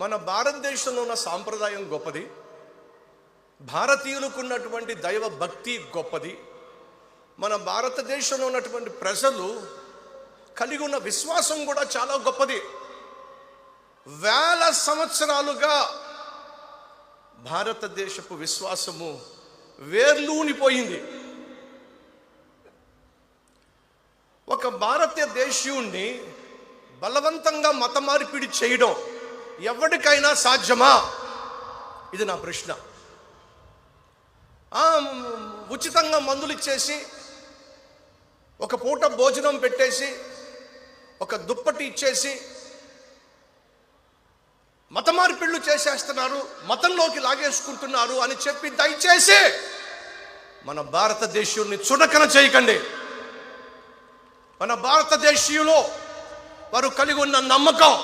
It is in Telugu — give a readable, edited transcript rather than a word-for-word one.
మన భారతదేశంలో ఉన్న సాంప్రదాయం గొప్పది, భారతీయులకు ఉన్నటువంటి దైవ భక్తి గొప్పది. మన భారతదేశంలో ఉన్నటువంటి ప్రజలు కలిగి ఉన్న విశ్వాసం కూడా చాలా గొప్పది. వేల సంవత్సరాలుగా భారతదేశపు విశ్వాసము వేర్లూనిపోయింది. ఒక భారతదేశీయుణ్ణి బలవంతంగా మత మార్పిడి చేయడం ఎవరికైనా సాధ్యమా? ఇది నా ప్రశ్న. ఉచితంగా మందులు ఇచ్చేసి, ఒక పూట భోజనం పెట్టేసి, ఒక దుప్పటి ఇచ్చేసి మత మార్పిళ్ళు చేసేస్తున్నారు, మతంలోకి లాగేసుకుంటున్నారు అని చెప్పి దయచేసి మన భారతదేశీయుల్ని చుడకన చేయకండి. మన భారతదేశీయులు వారు కలిగి ఉన్న నమ్మకం,